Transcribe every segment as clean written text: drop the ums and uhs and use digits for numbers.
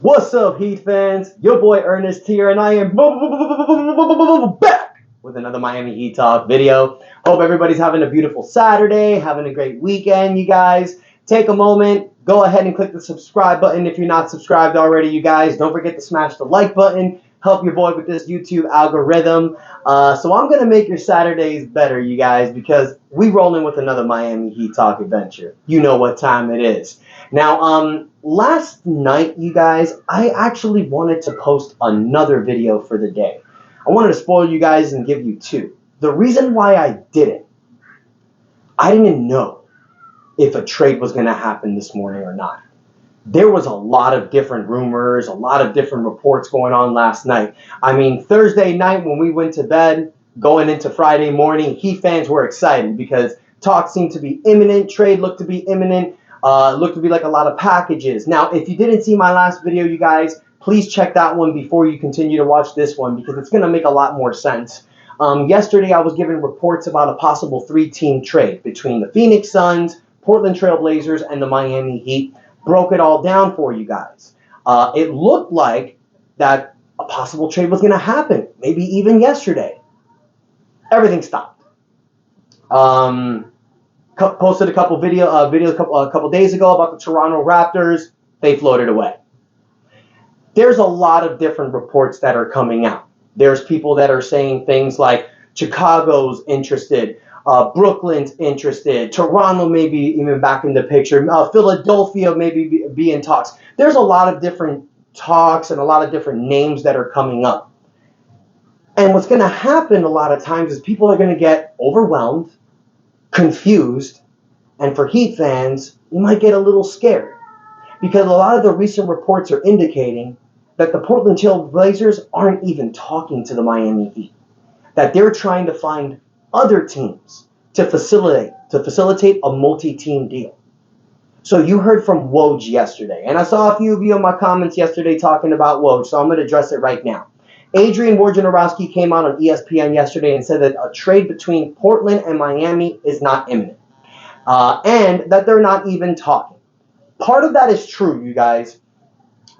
What's up, Heat fans? Your boy Ernest here, and I am back with another Miami Heat Talk video. Hope everybody's having a beautiful Saturday, having a great weekend, you guys. Take a moment, go ahead and click the subscribe button if you're not subscribed already, you guys. Don't forget to smash the like button. Help your boy with this YouTube algorithm. So I'm going to make your Saturdays better, you guys, because we rolling with another Miami Heat Talk adventure. You know what time it is. Now, last night, you guys, I actually wanted to post another video for the day. I wanted to spoil you guys and give you two. The reason why I didn't know if a trade was going to happen this morning or not. There was a lot of different rumors, a lot of different reports going on last night. I mean, Thursday night when we went to bed, going into Friday morning, Heat fans were excited because talk seemed to be imminent, trade looked to be imminent, looked to be like a lot of packages. Now, if you didn't see my last video, you guys, please check that one before you continue to watch this one because it's going to make a lot more sense. Yesterday, I was given reports about a possible three-team trade between the Phoenix Suns, Portland Trail Blazers, and the Miami Heat. Broke it all down for you guys. It looked like that a possible trade was going to happen, maybe even yesterday. Everything stopped. Posted a couple videos a couple days ago about the Toronto Raptors. They floated away. There's a lot of different reports that are coming out. There's people that are saying things like Chicago's interested. Brooklyn's interested. Toronto may be even back in the picture. Philadelphia maybe be in talks. There's a lot of different talks and a lot of different names that are coming up. And what's going to happen a lot of times is people are going to get overwhelmed, confused, and for Heat fans, you might get a little scared. Because a lot of the recent reports are indicating that the Portland Trail Blazers aren't even talking to the Miami Heat. That they're trying to find other teams to facilitate a multi-team deal. So you heard from Woj yesterday, and I saw a few of you in my comments yesterday talking about Woj, so I'm going to address it right now. Adrian Wojnarowski came out on ESPN yesterday and said that a trade between Portland and Miami is not imminent, and that they're not even talking. Part of that is true, you guys.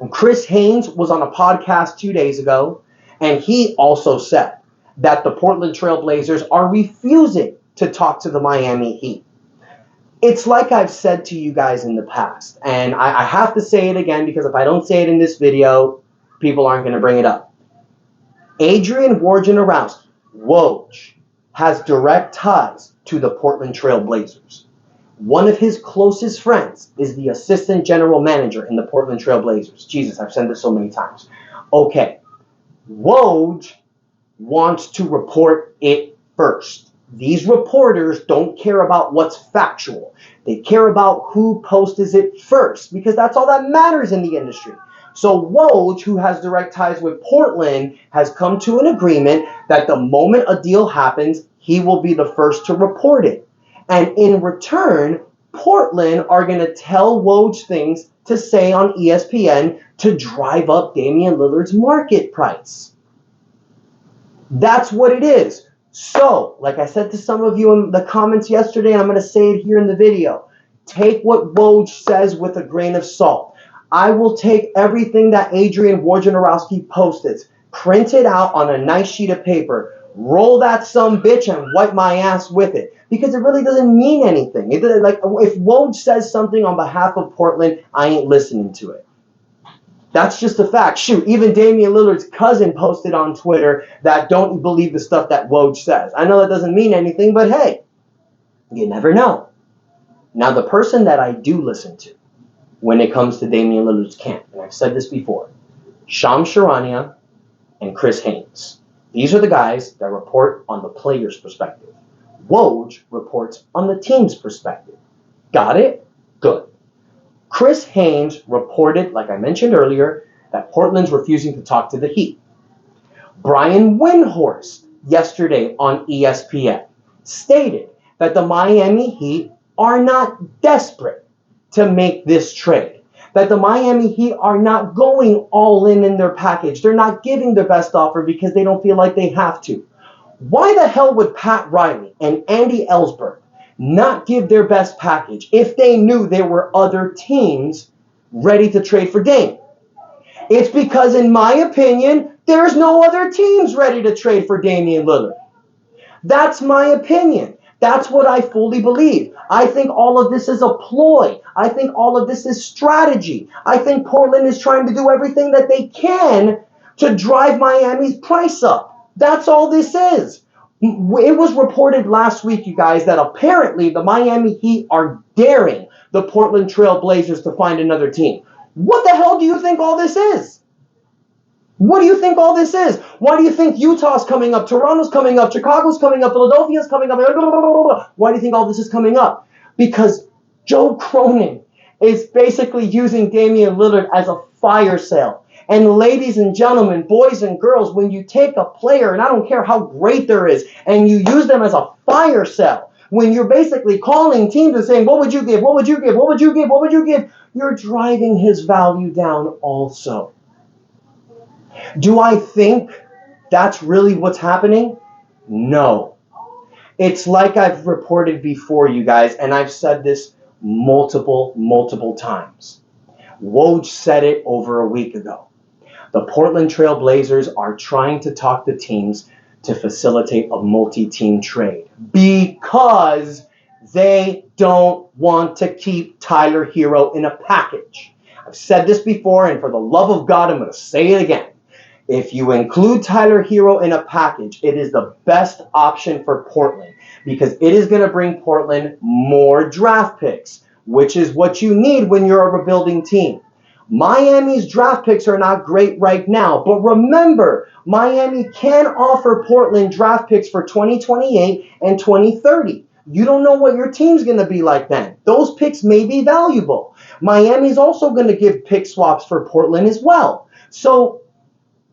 And Chris Haynes was on a podcast 2 days ago, and he also said that the Portland Trail Blazers are refusing to talk to the Miami Heat. It's like I've said to you guys in the past, and I have to say it again because if I don't say it in this video, people aren't going to bring it up. Adrian Wojnarowski, Woj, has direct ties to the Portland Trail Blazers. One of his closest friends is the assistant general manager in the Portland Trail Blazers. Jesus, I've said this so many times. Okay, Woj wants to report it first. These reporters don't care about what's factual. They care about who posts it first because that's all that matters in the industry. So Woj, who has direct ties with Portland, has come to an agreement that the moment a deal happens, he will be the first to report it. And in return, Portland are going to tell Woj things to say on ESPN to drive up Damian Lillard's market price. That's what it is. So, like I said to some of you in the comments yesterday, and I'm going to say it here in the video, take what Woj says with a grain of salt. I will take everything that Adrian Wojnarowski posted, print it out on a nice sheet of paper, roll that sumbitch and wipe my ass with it. Because it really doesn't mean anything. Like if Woj says something on behalf of Portland, I ain't listening to it. That's just a fact. Shoot, even Damian Lillard's cousin posted on Twitter that don't believe the stuff that Woj says. I know that doesn't mean anything, but hey, you never know. Now, the person that I do listen to when it comes to Damian Lillard's camp, and I've said this before, Shams Charania and Chris Haynes. These are the guys that report on the player's perspective. Woj reports on the team's perspective. Got it? Good. Chris Haynes reported, like I mentioned earlier, that Portland's refusing to talk to the Heat. Brian Windhorst, yesterday on ESPN, stated that the Miami Heat are not desperate to make this trade. That the Miami Heat are not going all in their package. They're not giving their best offer because they don't feel like they have to. Why the hell would Pat Riley and Andy Ellsberg not give their best package if they knew there were other teams ready to trade for Dame? It's because, in my opinion, there's no other teams ready to trade for Damian Lillard. That's my opinion. That's what I fully believe. I think all of this is a ploy. I think all of this is strategy. I think Portland is trying to do everything that they can to drive Miami's price up. That's all this is. It was reported last week, you guys, that apparently the Miami Heat are daring the Portland Trail Blazers to find another team. What the hell do you think all this is? What do you think all this is? Why do you think Utah's coming up, Toronto's coming up, Chicago's coming up, Philadelphia's coming up? Why do you think all this is coming up? Because Joe Cronin is basically using Damian Lillard as a fire sale. And ladies and gentlemen, boys and girls, when you take a player, and I don't care how great there is, and you use them as a fire sale, when you're basically calling teams and saying, what would you give, what would you give, what would you give, what would you give, you're driving his value down also. Do I think that's really what's happening? No. It's like I've reported before, you guys, and I've said this multiple times. Woj said it over a week ago. The Portland Trail Blazers are trying to talk to teams to facilitate a multi-team trade because they don't want to keep Tyler Hero in a package. I've said this before, and for the love of God, I'm going to say it again. If you include Tyler Hero in a package, it is the best option for Portland because it is going to bring Portland more draft picks, which is what you need when you're a rebuilding team. Miami's draft picks are not great right now, but remember, Miami can offer Portland draft picks for 2028 and 2030. You don't know what your team's going to be like then. Those picks may be valuable. Miami's also going to give pick swaps for Portland as well. So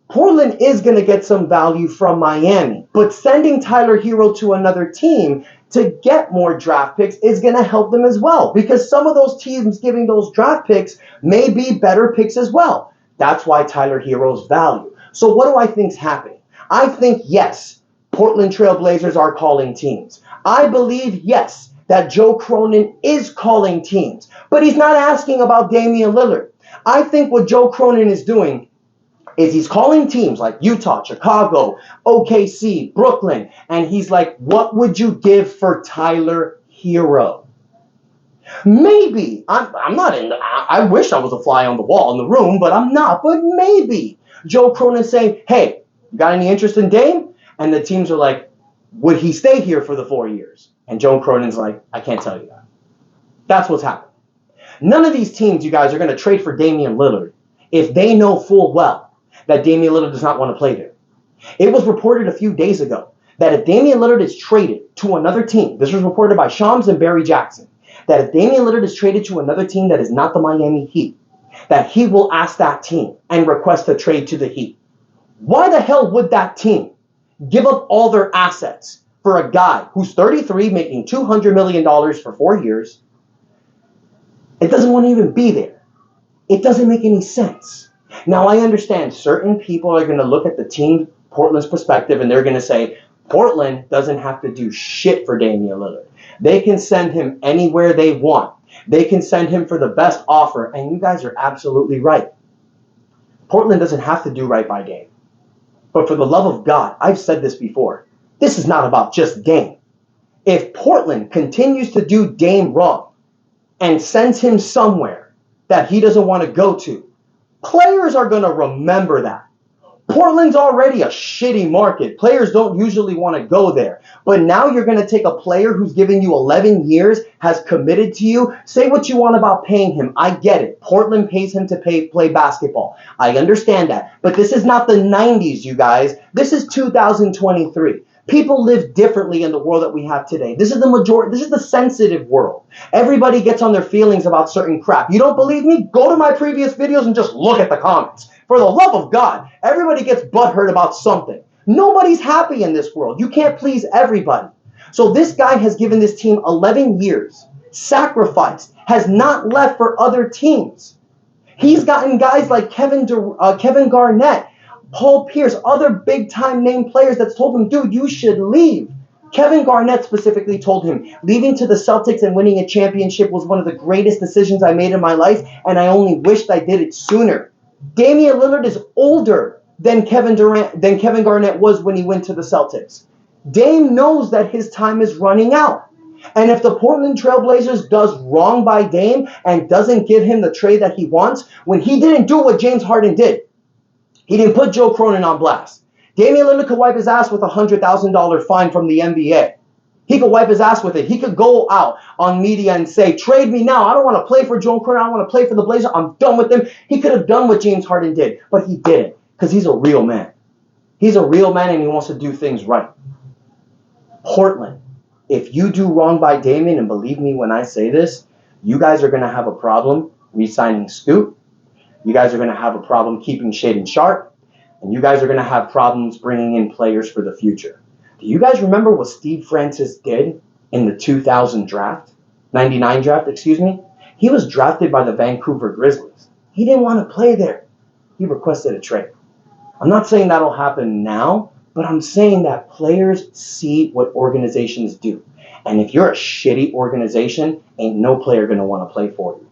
Portland is going to get some value from Miami, but sending Tyler Hero to another team to get more draft picks is going to help them as well because some of those teams giving those draft picks may be better picks as well. That's why Tyler Hero's value. So what do I think is happening? I think, yes, Portland Trail Blazers are calling teams. I believe, yes, that Joe Cronin is calling teams, but he's not asking about Damian Lillard. I think what Joe Cronin is doing is he's calling teams like Utah, Chicago, OKC, Brooklyn, and he's like, what would you give for Tyler Hero? Maybe. I'm not in. I wish I was a fly on the wall in the room, but I'm not. But maybe. Joe Cronin's saying, hey, you got any interest in Dame? And the teams are like, would he stay here for the 4 years? And Joe Cronin's like, I can't tell you that. That's what's happening. None of these teams, you guys, are going to trade for Damian Lillard if they know full well that Damian Lillard does not want to play there. It was reported a few days ago that if Damian Lillard is traded to another team, this was reported by Shams and Barry Jackson, that if Damian Lillard is traded to another team that is not the Miami Heat, that he will ask that team and request a trade to the Heat. Why the hell would that team give up all their assets for a guy who's 33, making $200 million for 4 years? It doesn't want to even be there. It doesn't make any sense. Now, I understand certain people are going to look at the team, Portland's perspective, and they're going to say, Portland doesn't have to do shit for Damian Lillard. They can send him anywhere they want. They can send him for the best offer, and you guys are absolutely right. Portland doesn't have to do right by Dame. But for the love of God, I've said this before, this is not about just Dame. If Portland continues to do Dame wrong and sends him somewhere that he doesn't want to go to, players are going to remember that. Portland's already a shitty market. Players don't usually want to go there. But now you're going to take a player who's given you 11 years, has committed to you. Say what you want about paying him. I get it. Portland pays him to play basketball. I understand that. But this is not the 90s, you guys. This is 2023. People live differently in the world that we have today. This is the majority. This is the sensitive world. Everybody gets on their feelings about certain crap. You don't believe me? Go to my previous videos and just look at the comments. For the love of God, everybody gets butthurt about something. Nobody's happy in this world. You can't please everybody. So this guy has given this team 11 years, sacrificed, has not left for other teams. He's gotten guys like Kevin Garnett, Paul Pierce, other big-time name players that's told him, dude, you should leave. Kevin Garnett specifically told him, leaving to the Celtics and winning a championship was one of the greatest decisions I made in my life, and I only wished I did it sooner. Damian Lillard is older than Kevin Garnett was when he went to the Celtics. Dame knows that his time is running out. And if the Portland Trail Blazers does wrong by Dame and doesn't give him the trade that he wants, when he didn't do what James Harden did, he didn't put Joe Cronin on blast. Damian Lillard could wipe his ass with a $100,000 fine from the NBA. He could wipe his ass with it. He could go out on media and say, trade me now. I don't want to play for Joe Cronin. I don't want to play for the Blazers. I'm done with them. He could have done what James Harden did, but he didn't because he's a real man. He's a real man and he wants to do things right. Portland, if you do wrong by Damian, and believe me when I say this, you guys are going to have a problem re-signing Scoot. You guys are going to have a problem keeping Shaedon Sharpe. And you guys are going to have problems bringing in players for the future. Do you guys remember what Steve Francis did in the 2000 draft? 99 draft, excuse me? He was drafted by the Vancouver Grizzlies. He didn't want to play there. He requested a trade. I'm not saying that'll happen now, but I'm saying that players see what organizations do. And if you're a shitty organization, ain't no player going to want to play for you.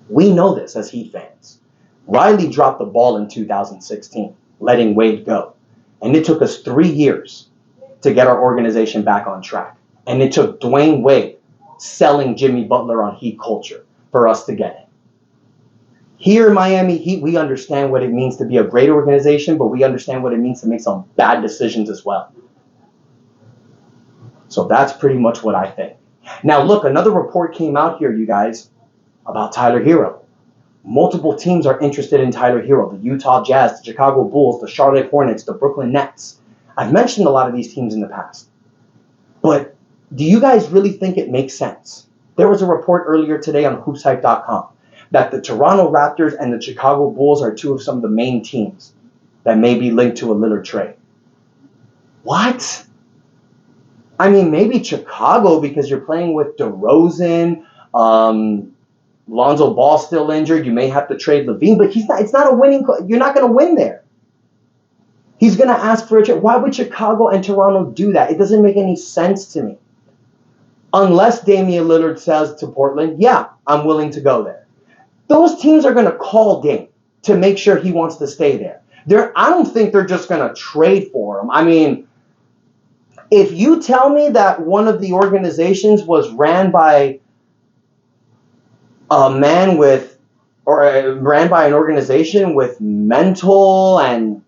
We know this as Heat fans. Riley dropped the ball in 2016, letting Wade go. And it took us 3 years to get our organization back on track. And it took Dwayne Wade selling Jimmy Butler on Heat culture for us to get it. Here in Miami Heat, we understand what it means to be a great organization, but we understand what it means to make some bad decisions as well. So that's pretty much what I think. Now, look, another report came out here, you guys, about Tyler Hero. Multiple teams are interested in Tyler Hero. The Utah Jazz, the Chicago Bulls, the Charlotte Hornets, the Brooklyn Nets. I've mentioned a lot of these teams in the past. But do you guys really think it makes sense? There was a report earlier today on hoopshype.com that the Toronto Raptors and the Chicago Bulls are two of some of the main teams that may be linked to a Lillard trade. What? I mean, maybe Chicago because you're playing with DeRozan, Lonzo Ball still injured. You may have to trade Levine, but it's not a winning. You're not going to win there. He's going to ask for a trade. Why would Chicago and Toronto do that? It doesn't make any sense to me. Unless Damian Lillard says to Portland, yeah, I'm willing to go there. Those teams are going to call Dame to make sure he wants to stay there. I don't think they're just going to trade for him. I mean, if you tell me that one of the organizations was ran by a man with, or ran by an organization with mental and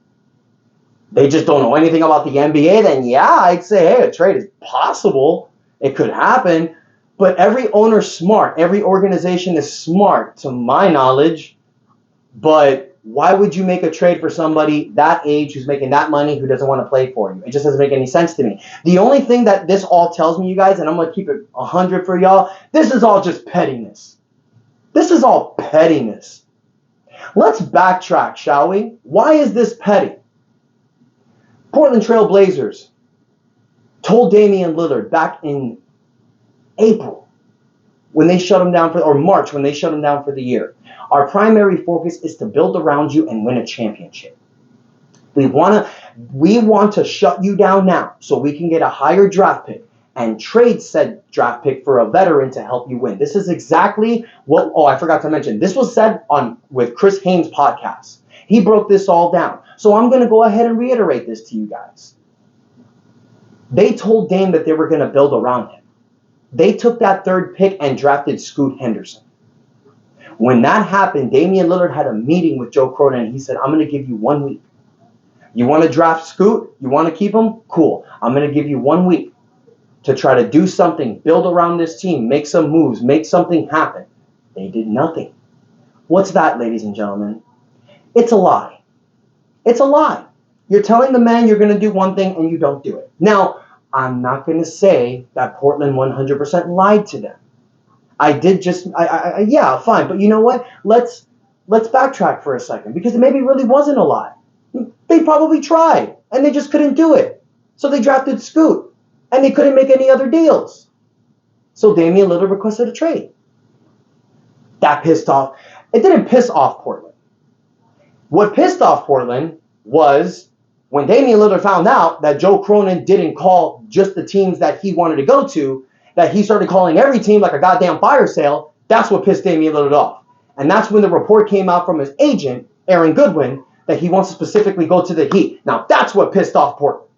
they just don't know anything about the NBA, then yeah, I'd say, hey, a trade is possible. It could happen. But every owner's smart. Every organization is smart, to my knowledge. But why would you make a trade for somebody that age who's making that money who doesn't want to play for you? It just doesn't make any sense to me. The only thing that this all tells me, you guys, and I'm going to keep it 100 for y'all, this is all just pettiness. This is all pettiness. Let's backtrack, shall we? Why is this petty? Portland Trail Blazers told Damian Lillard back in April when they shut him down or March when they shut him down for the year. Our primary focus is to build around you and win a championship. We want to shut you down now so we can get a higher draft pick and trade said draft pick for a veteran to help you win. This is exactly what, I forgot to mention. This was said with Chris Haynes' podcast. He broke this all down. So I'm going to go ahead and reiterate this to you guys. They told Dame that they were going to build around him. They took that third pick and drafted Scoot Henderson. When that happened, Damian Lillard had a meeting with Joe Cronin and he said, I'm going to give you 1 week. You want to draft Scoot? You want to keep him? Cool. I'm going to give you 1 week to try to do something, build around this team, make some moves, make something happen. They did nothing. What's that, ladies and gentlemen? It's a lie. It's a lie. You're telling the man you're going to do one thing and you don't do it. Now, I'm not going to say that Portland 100% lied to them. Yeah, fine. But you know what? Let's backtrack for a second because it maybe really wasn't a lie. They probably tried and they just couldn't do it. So they drafted Scoot and they couldn't make any other deals. So Damian Lillard requested a trade. That pissed off. It didn't piss off Portland. What pissed off Portland was when Damian Lillard found out that Joe Cronin didn't call just the teams that he wanted to go to, that he started calling every team like a goddamn fire sale. That's what pissed Damian Lillard off. And that's when the report came out from his agent, Aaron Goodwin, that he wants to specifically go to the Heat. Now, that's what pissed off Portland.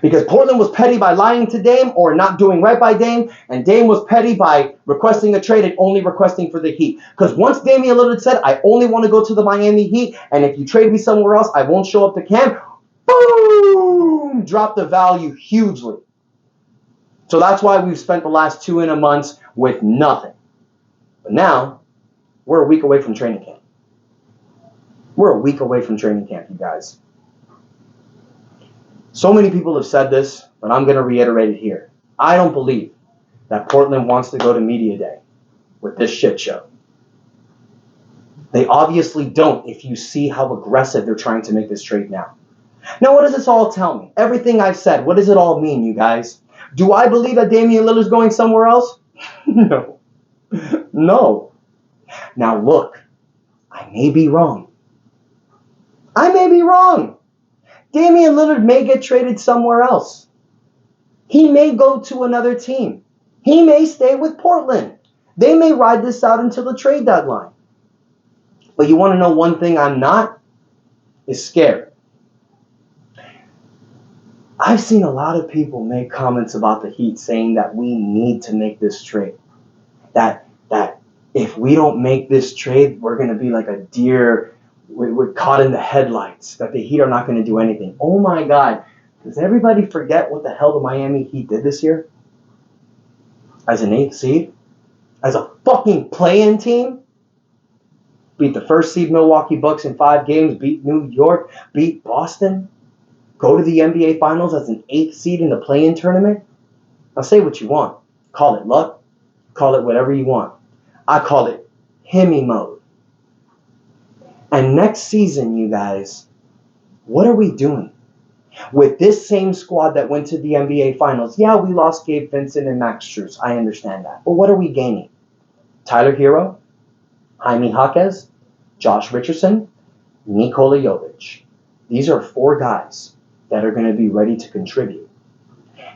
Because Portland was petty by lying to Dame or not doing right by Dame, and Dame was petty by requesting a trade and only requesting for the Heat. Because once Damian Lillard said, I only want to go to the Miami Heat, and if you trade me somewhere else, I won't show up to camp, boom! Dropped the value hugely. So that's why we've spent the last 2 months with nothing. But now, we're a week away from training camp. We're a week away from training camp, you guys. So many people have said this, but I'm going to reiterate it here. I don't believe that Portland wants to go to Media Day with this shit show. They obviously don't if you see how aggressive they're trying to make this trade now. Now, what does this all tell me? Everything I've said, what does it all mean, you guys? Do I believe that Damian Lillard's going somewhere else? No. No. Now, look, I may be wrong. I may be wrong. Damian Lillard may get traded somewhere else. He may go to another team. He may stay with Portland. They may ride this out until the trade deadline. But you want to know one thing I'm not? Is scared. I've seen a lot of people make comments about the Heat saying that we need to make this trade. That if we don't make this trade, we're going to be like a deer. We're caught in the headlights, that the Heat are not going to do anything. Oh my God. Does everybody forget what the hell the Miami Heat did this year? As an 8th seed? As a fucking play-in team? Beat the 1st seed Milwaukee Bucks in 5 games, beat New York, beat Boston, go to the NBA Finals as an 8th seed in the play-in tournament? Now say what you want. Call it luck. Call it whatever you want. I call it Hemi mode. And next season, you guys, what are we doing? With this same squad that went to the NBA Finals, yeah, we lost Gabe Vincent and Max Strus. I understand that. But what are we gaining? Tyler Hero, Jaime Jaquez, Josh Richardson, Nikola Jovic. These are 4 guys that are going to be ready to contribute.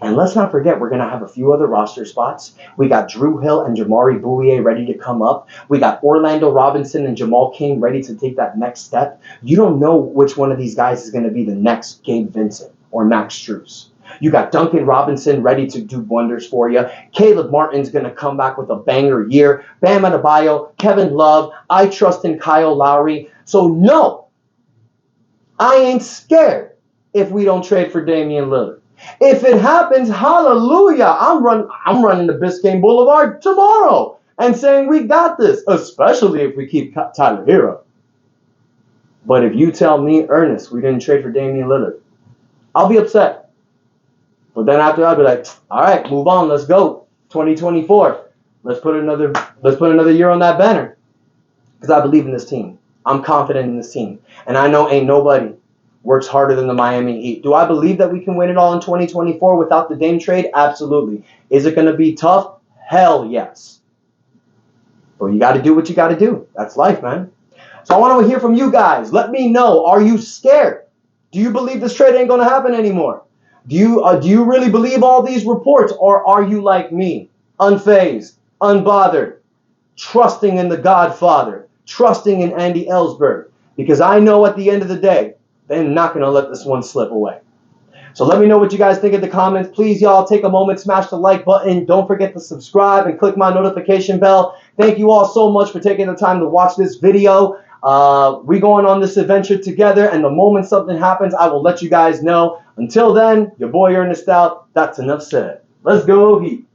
And let's not forget, we're going to have a few other roster spots. We got Drew Hill and Jamari Bouye ready to come up. We got Orlando Robinson and Jamal King ready to take that next step. You don't know which one of these guys is going to be the next Gabe Vincent or Max Strus. You got Duncan Robinson ready to do wonders for you. Caleb Martin's going to come back with a banger year. Bam Adebayo, Kevin Love. I trust in Kyle Lowry. So no, I ain't scared if we don't trade for Damian Lillard. If it happens, hallelujah, I'm running to Biscayne Boulevard tomorrow and saying we got this, especially if we keep Tyler Hero. But if you tell me, Ernest, we didn't trade for Damian Lillard, I'll be upset. But then after I'll be like, all right, move on, let's go. 2024. Let's put another year on that banner. Because I believe in this team. I'm confident in this team. And I know ain't nobody works harder than the Miami Heat. Do I believe that we can win it all in 2024 without the Dame trade? Absolutely. Is it going to be tough? Hell yes. But you got to do what you got to do. That's life, man. So I want to hear from you guys. Let me know. Are you scared? Do you believe this trade ain't going to happen anymore? Do you really believe all these reports? Or are you like me? Unfazed, unbothered, trusting in the Godfather, trusting in Andy Ellsberg? Because I know at the end of the day, they're not going to let this one slip away. So let me know what you guys think in the comments. Please, y'all, take a moment, smash the like button. Don't forget to subscribe and click my notification bell. Thank you all so much for taking the time to watch this video. We going on this adventure together, and the moment something happens, I will let you guys know. Until then, your boy Ernest out. That's enough said. Let's go Heat.